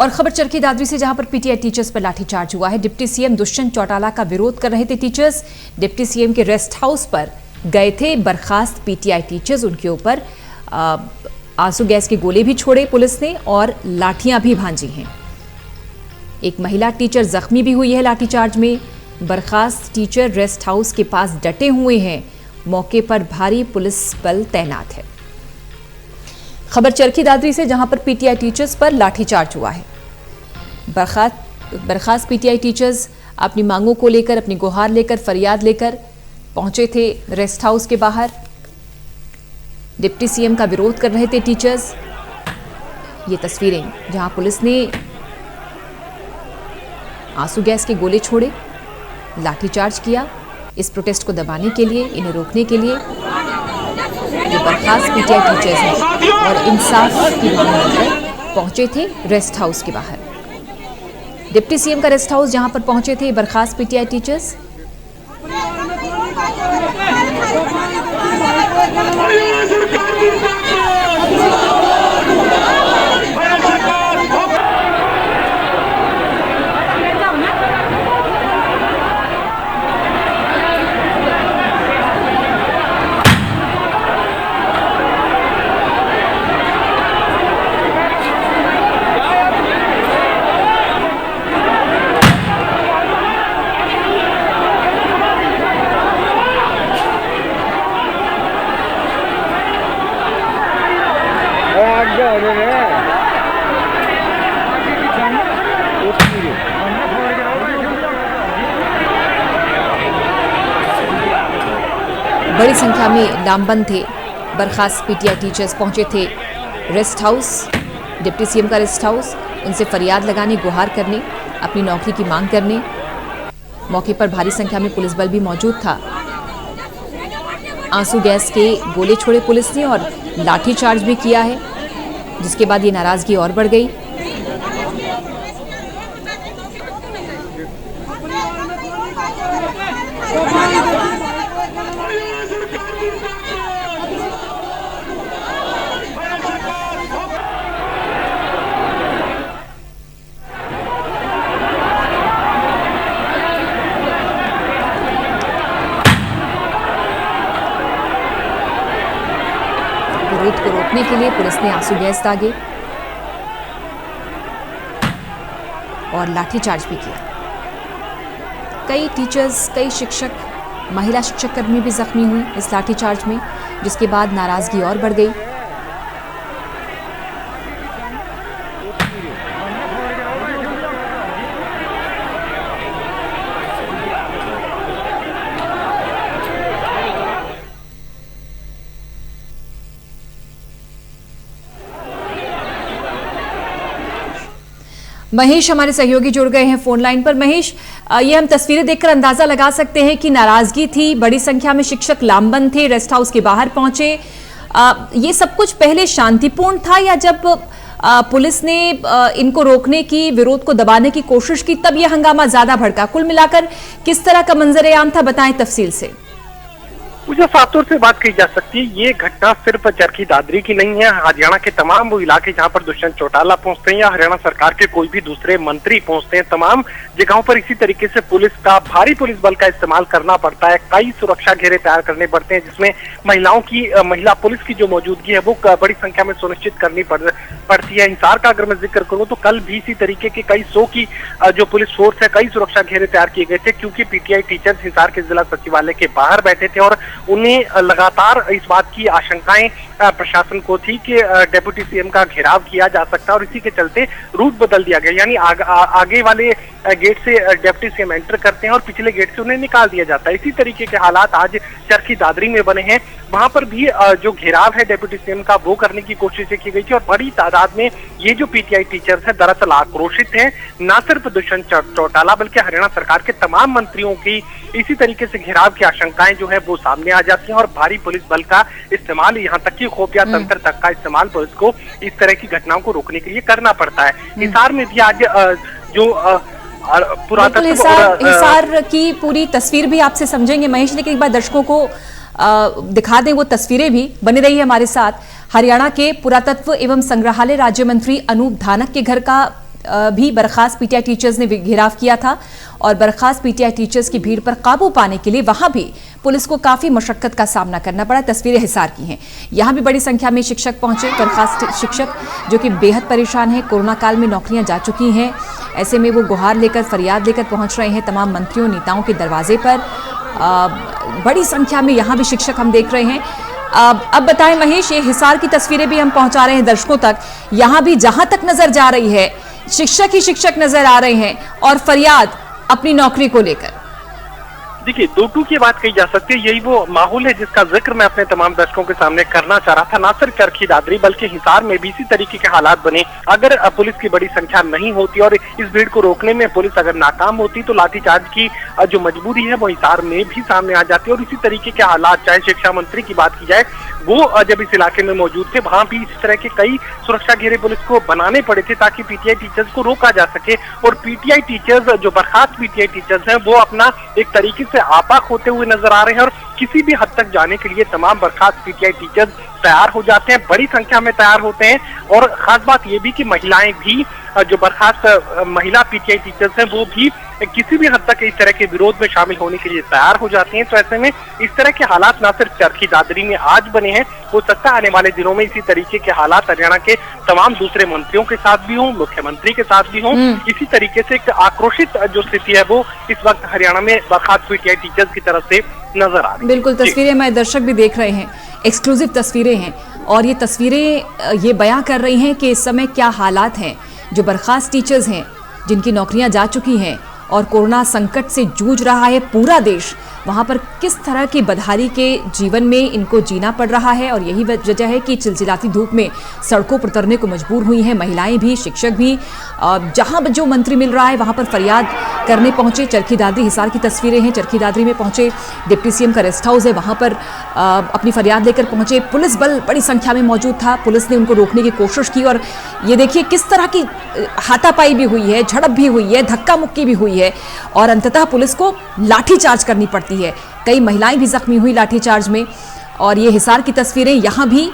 और खबर चरखी दादरी से, जहां पर पीटीआई टीचर्स पर लाठीचार्ज हुआ है। डिप्टी सीएम दुष्यंत चौटाला का विरोध कर रहे थे टीचर्स। डिप्टी सीएम के रेस्ट हाउस पर गए थे बर्खास्त पीटीआई टीचर्स। उनके ऊपर आंसू गैस के गोले भी छोड़े पुलिस ने और लाठियां भी भांजी हैं। एक महिला टीचर जख्मी भी हुई है लाठीचार्ज में। बर्खास्त टीचर रेस्ट हाउस के पास डटे हुए हैं। मौके पर भारी पुलिस बल तैनात है। खबर चरखी दादरी से, जहां पर पीटीआई टीचर्स पर लाठीचार्ज हुआ है। बर्खास्त पीटीआई टीचर्स अपनी मांगों को लेकर, अपनी गुहार लेकर, फरियाद लेकर पहुंचे थे रेस्ट हाउस के बाहर। डिप्टी सीएम का विरोध कर रहे थे टीचर्स। ये तस्वीरें जहां पुलिस ने आंसू गैस के गोले छोड़े, लाठीचार्ज किया इस प्रोटेस्ट को दबाने के लिए, इन्हें रोकने के लिए। ये बर्खास्त पीटीआई टीचर्स हैं और इंसाफ की मांग लेकर पहुंचे थे रेस्ट हाउस के बाहर। डिप्टी सीएम का रेस्ट हाउस जहां पर पहुंचे थे बर्खास्त पीटीआई टीचर्स। बड़ी संख्या में नामबंद थे बर्खास्त पीटीआई टीचर्स पहुंचे थे रेस्ट हाउस, डिप्टी सीएम का रेस्ट हाउस। उनसे फरियाद लगाने, गुहार करने, अपनी नौकरी की मांग करने। मौके पर भारी संख्या में पुलिस बल भी मौजूद था। आंसू गैस के गोले छोड़े पुलिस ने और लाठीचार्ज भी किया है, जिसके बाद ये नाराजगी और बढ़ गई। विरोध को रोकने के लिए पुलिस ने आंसू गैस दागे और लाठीचार्ज भी किया। कई टीचर्स, कई शिक्षक, महिला शिक्षक कर्मी भी जख्मी हुई इस लाठीचार्ज में, जिसके बाद नाराजगी और बढ़ गई। महेश हमारे सहयोगी जुड़ गए हैं फोन लाइन पर। महेश, ये हम तस्वीरें देखकर अंदाजा लगा सकते हैं कि नाराजगी थी, बड़ी संख्या में शिक्षक लामबंद थे, रेस्ट हाउस के बाहर पहुंचे। ये सब कुछ पहले शांतिपूर्ण था या जब पुलिस ने इनको रोकने की, विरोध को दबाने की कोशिश की, तब यह हंगामा ज्यादा भड़का? कुल मिलाकर किस तरह का मंजर-ए-आम था, बताएं तफसील से। मुझे साफ तौर से बात कही जा सकती है, ये घटना सिर्फ चरखी दादरी की नहीं है। हरियाणा के तमाम वो इलाके जहां पर दुष्यंत चौटाला पहुंचते हैं या हरियाणा सरकार के कोई भी दूसरे मंत्री पहुंचते हैं, तमाम जगहों पर इसी तरीके से पुलिस का, भारी पुलिस बल का इस्तेमाल करना पड़ता है। कई सुरक्षा घेरे तैयार करने पड़ते हैं, जिसमें महिला पुलिस की जो मौजूदगी है वो बड़ी संख्या में सुनिश्चित करनी पड़ती है। हिसार का अगर मैं जिक्र करूं तो कल भी इसी तरीके के कई सौ की जो पुलिस फोर्स है, कई सुरक्षा घेरे तैयार किए गए थे, क्योंकि पीटीआई टीचर्स हिसार के जिला सचिवालय के बाहर बैठे थे और उन्हें लगातार इस बात की आशंकाएं प्रशासन को थी कि डेप्यूटी सीएम का घेराव किया जा सकता है और इसी के चलते रूट बदल दिया गया। यानी आगे वाले गेट से डेप्यूटी सीएम एंटर करते हैं और पिछले गेट से उन्हें निकाल दिया जाता है। इसी तरीके के हालात आज चरखी दादरी में बने हैं। वहां पर भी जो घेराव है डेप्यूटी सीएम का, वो करने की कोशिशें की गई थी और बड़ी तादाद में ये जो पीटीआई टीचर्स हैं दरअसल आक्रोशित हैं। न सिर्फ दुष्यंत चौटाला बल्कि हरियाणा सरकार के तमाम मंत्रियों की इसी तरीके से घेराव की आशंकाएं जो है वो सामने आ जाती हैं और भारी पुलिस बल का इस्तेमाल, यहाँ तक कि खुफिया तंत्र तक का इस्तेमाल पुलिस को इस तरह की घटनाओं को रोकने के लिए करना पड़ता है। हिसार में भी आज जो हिसार की पूरी तस्वीर भी आपसे समझेंगे महेश, लेकिन एक बार दर्शकों को दिखा दें वो तस्वीरें भी। बने रही है हमारे साथ। हरियाणा के पुरातत्व एवं संग्रहालय राज्य मंत्री अनूप धानक के घर का भी बर्खास्त पीटीआई टीचर्स ने घेराव किया था और बर्खास्त पीटीआई टीचर्स की भीड़ पर काबू पाने के लिए वहां भी पुलिस को काफी मशक्कत का सामना करना पड़ा। तस्वीरें हिसार की हैं। यहां भी बड़ी संख्या में शिक्षक पहुंचे, बर्खास्त शिक्षक जो कि बेहद परेशान हैं, कोरोना काल में नौकरियां जा चुकी हैं। ऐसे में वो गुहार लेकर, फरियाद लेकर पहुंच रहे हैं तमाम मंत्रियों नेताओं के दरवाजे पर। बड़ी संख्या में यहाँ भी शिक्षक हम देख रहे हैं। अब बताएं महेश, ये हिसार की तस्वीरें भी हम पहुंचा रहे हैं दर्शकों तक। यहाँ भी जहां तक नजर जा रही है शिक्षक ही शिक्षक नजर आ रहे हैं और फरियाद अपनी नौकरी को लेकर। देखिए, 2-2 की बात कही जा सकती है। यही वो माहौल है जिसका जिक्र मैं अपने तमाम दर्शकों के सामने करना चाह रहा था। ना सिर्फ चरखी दादरी बल्कि हिसार में भी इसी तरीके के हालात बने। अगर पुलिस की बड़ी संख्या नहीं होती और इस भीड़ को रोकने में पुलिस अगर नाकाम होती तो लाठीचार्ज की जो मजबूरी है वो हिसार में भी सामने आ जाती है। और इसी तरीके के हालात, चाहे शिक्षा मंत्री की बात की जाए, वो जब इस इलाके में मौजूद थे वहां भी इस तरह के कई सुरक्षा घेरे पुलिस को बनाने पड़े थे ताकि पीटीआई टीचर्स को रोका जा सके। और पीटीआई टीचर्स, जो बर्खास्त पीटीआई टीचर्स हैं, वो अपना एक तरीके से आपाक होते हुए नजर आ रहे हैं और किसी भी हद तक जाने के लिए तमाम बर्खास्त पीटीआई टीचर्स तैयार हो जाते हैं, बड़ी संख्या में तैयार होते हैं। और खास बात यह भी कि महिलाएं भी, जो बर्खास्त महिला पीटीआई टीचर्स हैं, वो भी किसी भी हद तक इस तरह के विरोध में शामिल होने के लिए तैयार हो जाती हैं। तो ऐसे में इस तरह के हालात न सिर्फ चरखी दादरी में आज बने हैं, हो सकता है आने वाले दिनों में इसी तरीके के हालात हरियाणा के तमाम दूसरे मंत्रियों के साथ भी हों, मुख्यमंत्री के साथ भी हों। इसी तरीके से एक आक्रोशित जो स्थिति है वो इस वक्त हरियाणा में बर्खास्त पीटीआई टीचर्स की तरफ से नजर आ रही है। बिल्कुल, तस्वीरें हमारे दर्शक भी देख रहे हैं, एक्सक्लूसिव तस्वीरें हैं और ये तस्वीरें ये बयां कर रही हैं कि इस समय क्या हालात हैं। जो बर्खास्त टीचर्स हैं, जिनकी नौकरियां जा चुकी हैं और कोरोना संकट से जूझ रहा है पूरा देश, वहां पर किस तरह की बदहाली के जीवन में इनको जीना पड़ रहा है। और यही वजह है कि चिलचिलाती धूप में सड़कों पर उतरने को मजबूर हुई हैं महिलाएं भी, शिक्षक भी। जहां जो मंत्री मिल रहा है वहां पर फरियाद करने पहुंचे। चरखी दादरी, हिसार की तस्वीरें हैं, चरखी दादरी में पहुंचे, डिप्टी सीएम का रेस्ट हाउस है, वहां पर अपनी फरियाद लेकर पहुंचे। पुलिस बल बड़ी संख्या में मौजूद था, पुलिस ने उनको रोकने की कोशिश की और ये देखिए किस तरह की हाथापाई भी हुई है, झड़प भी हुई है, धक्का मुक्की भी हुई है और अंततः पुलिस को लाठीचार्ज करनी पड़ती है। कई महिलाएं भी जख्मी हुई लाठीचार्ज में। और ये हिसार की तस्वीरें, यहाँ भी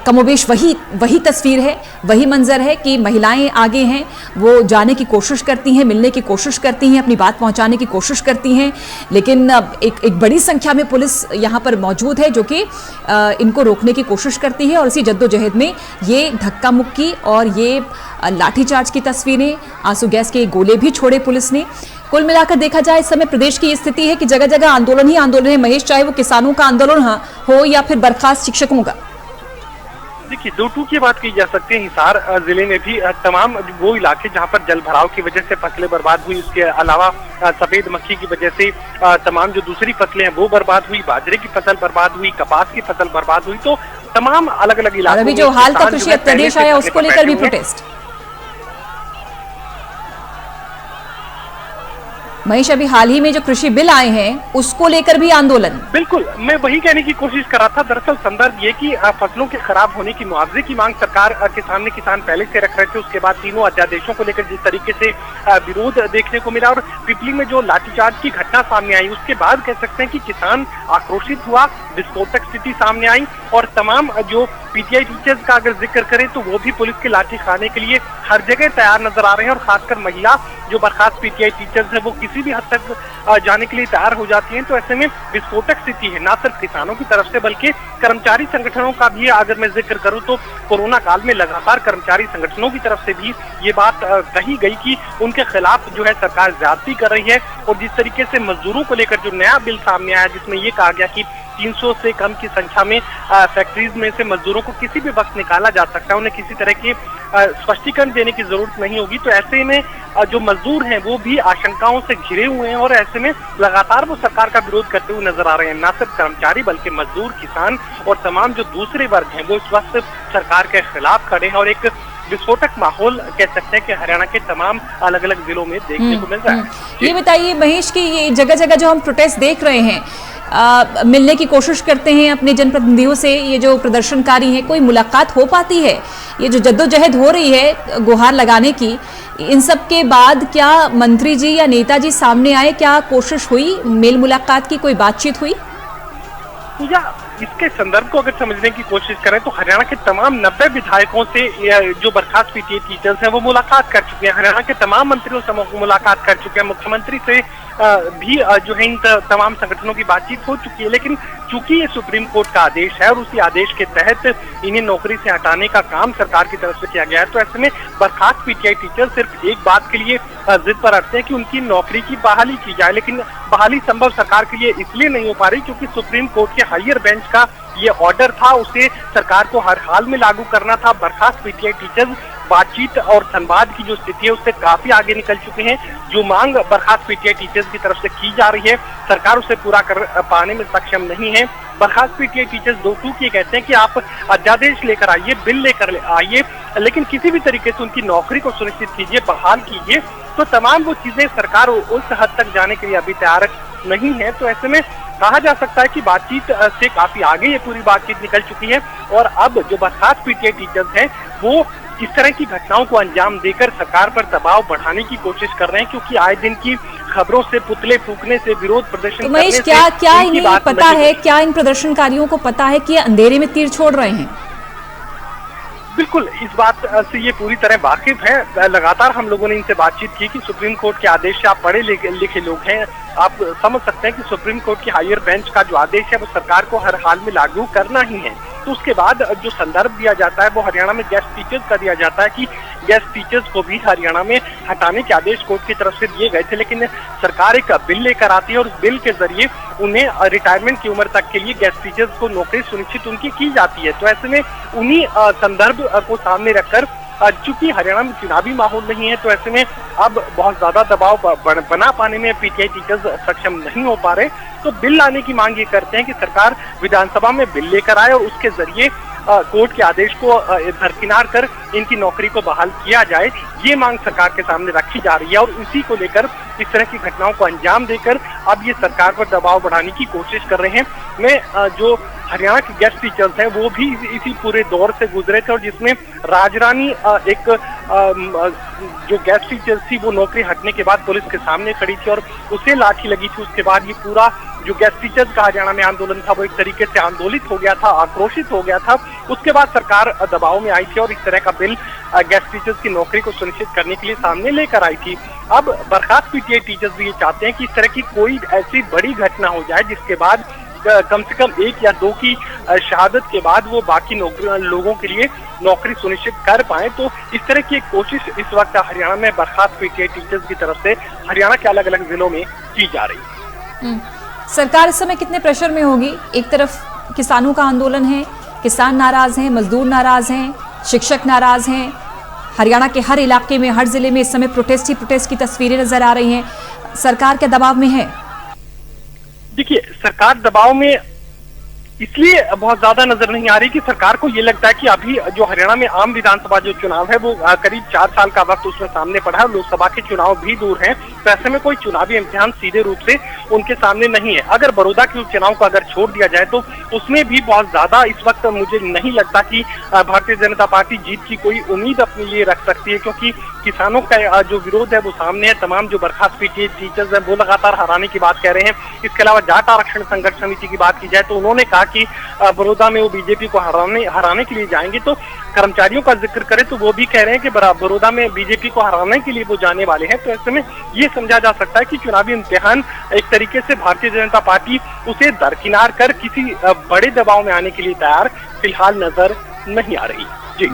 कमोबेश वही तस्वीर है, वही मंजर है कि महिलाएं आगे हैं, वो जाने की कोशिश करती हैं, मिलने की कोशिश करती हैं, अपनी बात पहुंचाने की कोशिश करती हैं, लेकिन एक बड़ी संख्या में पुलिस यहाँ पर मौजूद है जो कि इनको रोकने की कोशिश करती है। और इसी जद्दोजहद में ये धक्का मुक्की और ये लाठीचार्ज की तस्वीरें, आंसू गैस के गोले भी छोड़े पुलिस ने। कुल मिलाकर देखा जाए इस समय प्रदेश की स्थिति है कि जगह जगह आंदोलन ही आंदोलन है महेश, चाहे वो किसानों का आंदोलन हो या फिर बर्खास्त शिक्षकों का। देखिए, 2-2 की बात की जा सकती है। हिसार जिले में भी तमाम वो इलाके जहां पर जल भराव की वजह से फसलें बर्बाद हुई, उसके अलावा सफेद मक्खी की वजह से तमाम जो दूसरी फसलें हैं वो बर्बाद हुई, बाजरे की फसल बर्बाद हुई, कपास की फसल बर्बाद हुई। तो तमाम अलग अलग इलाकों में जो हाल का कृषि अध्यादेश आया उसको लेकर भी प्रोटेस्ट। महेश, अभी हाल ही में जो कृषि बिल आए हैं उसको लेकर भी आंदोलन। बिल्कुल, मैं वही कहने की कोशिश कर रहा था। दरअसल संदर्भ ये कि फसलों के खराब होने की मुआवजे की मांग सरकार के सामने किसान पहले से रख रहे थे। उसके बाद तीनों अध्यादेशों को लेकर जिस तरीके से विरोध देखने को मिला और पिपली में जो लाठीचार्ज की घटना सामने आई, उसके बाद कह सकते हैं कि किसान आक्रोशित हुआ, विस्फोटक स्थिति सामने आई और तमाम जो पीटीआई टीचर्स का अगर जिक्र करें तो वो भी पुलिस के लाठी खाने के लिए हर जगह तैयार नजर आ रहे हैं। और खासकर महिला जो बर्खास्त पीटीआई टीचर्स है वो किसी भी हद तक जाने के लिए तैयार हो जाती हैं। तो ऐसे में विस्फोटक स्थिति है, ना सिर्फ किसानों की तरफ से बल्कि कर्मचारी संगठनों का भी अगर मैं जिक्र करूं तो कोरोना काल में लगातार कर्मचारी संगठनों की तरफ से भी ये बात कही गई कि उनके खिलाफ जो है सरकार ज्यादती कर रही है। और जिस तरीके से मजदूरों को लेकर जो नया बिल सामने आया जिसमें ये कहा गया कि 300 से कम की संख्या में फैक्ट्रीज में से मजदूरों को किसी भी वक्त निकाला जा सकता है, उन्हें किसी तरह की स्पष्टीकरण देने की जरूरत नहीं होगी। तो ऐसे में जो मजदूर हैं वो भी आशंकाओं से घिरे हुए हैं और ऐसे में लगातार वो सरकार का विरोध करते हुए नजर आ रहे हैं। न सिर्फ कर्मचारी बल्कि मजदूर, किसान और तमाम जो दूसरे वर्ग हैं वो इस वक्त सरकार के खिलाफ खड़े हैं और एक विस्फोटक माहौल कह सकते हैं कि हरियाणा के तमाम अलग अलग जिलों में देखने को मिल रहा है। ये बताइए महेश कि ये जगह जगह जो हम प्रोटेस्ट देख रहे हैं, मिलने की कोशिश करते हैं अपने जनप्रतिनिधियों से, ये जो प्रदर्शनकारी हैं, कोई मुलाकात हो पाती है? ये जो जद्दोजहद हो रही है गुहार लगाने की, इन सब के बाद क्या मंत्री जी या नेताजी सामने आए? क्या कोशिश हुई मेल मुलाकात की, कोई बातचीत हुई? पूजा, इसके संदर्भ को अगर समझने की कोशिश करें तो हरियाणा के तमाम 90 विधायकों से जो बर्खास्त पीटीआई टीचर्स हैं वो मुलाकात कर चुके हैं, हरियाणा के तमाम मंत्रियों से मुलाकात कर चुके हैं, मुख्यमंत्री से भी जो है इन तमाम संगठनों की बातचीत हो चुकी है। लेकिन चूंकि ये सुप्रीम कोर्ट का आदेश है और उसी आदेश के तहत इन्हें नौकरी से हटाने का काम सरकार की तरफ से किया गया है, तो ऐसे में बर्खास्त पीटीआई टीचर सिर्फ एक बात के लिए जिद पर अड़ते हैं कि उनकी नौकरी की बहाली की जाए। लेकिन बहाली संभव सरकार के लिए इसलिए नहीं हो पा रही क्योंकि सुप्रीम कोर्ट के हायर बेंच का ये ऑर्डर था, उसे सरकार को हर हाल में लागू करना था। बर्खास्त पीटीआई टीचर्स बातचीत और संवाद की जो स्थिति है उससे काफी आगे निकल चुके हैं। जो मांग बर्खास्त पीटीआई टीचर्स की तरफ से की जा रही है, सरकार उसे पूरा कर पाने में सक्षम नहीं है। बर्खास्त पीटीआई टीचर्स दो टूक ये कहते हैं कि आप अध्यादेश लेकर आइए, बिल लेकर आइए, लेकिन किसी भी तरीके से उनकी नौकरी को सुनिश्चित कीजिए, बहाल कीजिए। तो तमाम वो चीजें सरकार उस हद तक जाने के लिए अभी तैयार नहीं है। तो ऐसे में कहा जा सकता है कि बातचीत से काफी आगे ये पूरी बातचीत निकल चुकी है और अब जो बर्खास्त पीटीआई टीचर्स हैं वो इस तरह की घटनाओं को अंजाम देकर सरकार पर दबाव बढ़ाने की कोशिश कर रहे हैं, क्योंकि आए दिन की खबरों से पुतले फूकने से, विरोध प्रदर्शन करने से क्या इन्हें पता है, क्या इन प्रदर्शनकारियों को पता है कि अंधेरे में तीर छोड़ रहे हैं? बिल्कुल, इस बात से ये पूरी तरह वाकिफ है। लगातार हम लोगों ने इनसे बातचीत की कि सुप्रीम कोर्ट के आदेश से आप पढ़े लिखे लोग हैं, आप समझ सकते हैं कि सुप्रीम कोर्ट की हायर बेंच का जो आदेश है वो सरकार को हर हाल में लागू करना ही है। तो उसके बाद जो संदर्भ दिया जाता है वो हरियाणा में गेस्ट टीचर्स का दिया जाता है कि गेस्ट टीचर्स को भी हरियाणा में हटाने के आदेश कोर्ट की तरफ से दिए गए थे, लेकिन सरकार एक बिल लेकर आती है और उस बिल के जरिए उन्हें रिटायरमेंट की उम्र तक के लिए गेस्ट टीचर्स को नौकरी सुनिश्चित उनकी की जाती है। तो ऐसे में उन्हीं संदर्भ को सामने रखकर चूंकि हरियाणा में चुनावी माहौल नहीं है, तो ऐसे में अब बहुत ज्यादा दबाव बना पाने में पीटीआई टीचर्स सक्षम नहीं हो पा रहे। तो बिल लाने की मांग ये करते हैं कि सरकार विधानसभा में बिल लेकर आए और उसके जरिए कोर्ट के आदेश को दरकिनार कर इनकी नौकरी को बहाल किया जाए। ये मांग सरकार के सामने रखी जा रही है और इसी को लेकर इस तरह की घटनाओं को अंजाम देकर अब ये सरकार पर दबाव बढ़ाने की कोशिश कर रहे हैं। मैं जो हरियाणा के गेस्ट टीचर्स हैं वो भी इसी पूरे दौर से गुजरे थे और जिसमें राजरानी एक जो गेस्ट टीचर्स थी वो नौकरी हटने के बाद पुलिस के सामने खड़ी थी और उसे लाठी लगी थी। उसके बाद ये पूरा जो गेस्ट टीचर्स का हरियाणा में आंदोलन था वो एक तरीके से आंदोलित हो गया था, आक्रोशित हो गया था। उसके बाद सरकार दबाव में आई थी और इस तरह का बिल गेस्ट टीचर्स की नौकरी को सुनिश्चित करने के लिए सामने लेकर आई थी। अब बर्खास्त पीटीआई टीचर्स भी ये चाहते हैं कि इस तरह की कोई ऐसी बड़ी घटना हो जाए जिसके बाद कम से कम 1 या 2 की शहादत के बाद वो बाकी लोगों के लिए नौकरी सुनिश्चित कर पाए। तो इस तरह की एक कोशिश इस वक्त हरियाणा में बर्खास्त पीटीआई टीचर्स की तरफ से हरियाणा के अलग अलग जिलों में की जा रही है। सरकार इस समय कितने प्रेशर में होगी? एक तरफ किसानों का आंदोलन है, किसान नाराज हैं, मजदूर नाराज हैं, शिक्षक नाराज हैं। हरियाणा के हर इलाके में, हर जिले में इस समय प्रोटेस्ट ही प्रोटेस्ट की तस्वीरें नजर आ रही हैं। सरकार के दबाव में है? देखिए, सरकार दबाव में इसलिए बहुत ज्यादा नजर नहीं आ रही कि सरकार को ये लगता है कि अभी जो हरियाणा में आम विधानसभा जो चुनाव है वो करीब 4 साल का वक्त उसमें सामने पड़ा है, लोकसभा के चुनाव भी दूर हैं। तो ऐसे में कोई चुनावी इम्तिहान सीधे रूप से उनके सामने नहीं है। अगर बड़ौदा के चुनाव को अगर छोड़ दिया जाए तो उसमें भी बहुत ज्यादा इस वक्त मुझे नहीं लगता कि भारतीय जनता पार्टी जीत की कोई उम्मीद अपने लिए रख सकती है, क्योंकि किसानों का जो विरोध है वो सामने है। तमाम जो बर्खास्त पीटीआई टीचर्स हैं वो लगातार हराने की बात कह रहे हैं। इसके अलावा जाट आरक्षण संघर्ष समिति की बात की जाए तो उन्होंने कहा कि बड़ौदा में वो बीजेपी को हराने के लिए जाएंगे। तो कर्मचारियों का जिक्र करें तो वो भी कह रहे हैं कि बड़ौदा में बीजेपी को हराने के लिए वो जाने वाले हैं। तो ऐसे में ये समझा जा सकता है कि चुनावी इम्तिहान एक तरीके से भारतीय जनता पार्टी उसे दरकिनार कर किसी बड़े दबाव में आने के लिए तैयार फिलहाल नजर नहीं आ रही। जी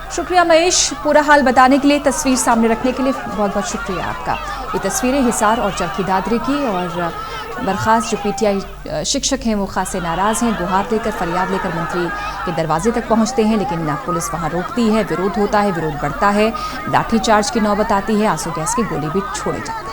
शुक्रिया महेश, पूरा हाल बताने के लिए, तस्वीर सामने रखने के लिए बहुत बहुत शुक्रिया आपका। ये तस्वीरें हिसार और चरखी दादरी की, और बर्खास्त जो पीटीआई शिक्षक हैं वो खासे नाराज़ हैं, गुहार लेकर, फरियाद लेकर मंत्री के दरवाजे तक पहुंचते हैं, लेकिन पुलिस वहां रोकती है, विरोध होता है, विरोध बढ़ता है, लाठीचार्ज की नौबत आती है, आंसू गैस की गोली भी छोड़े जाती है।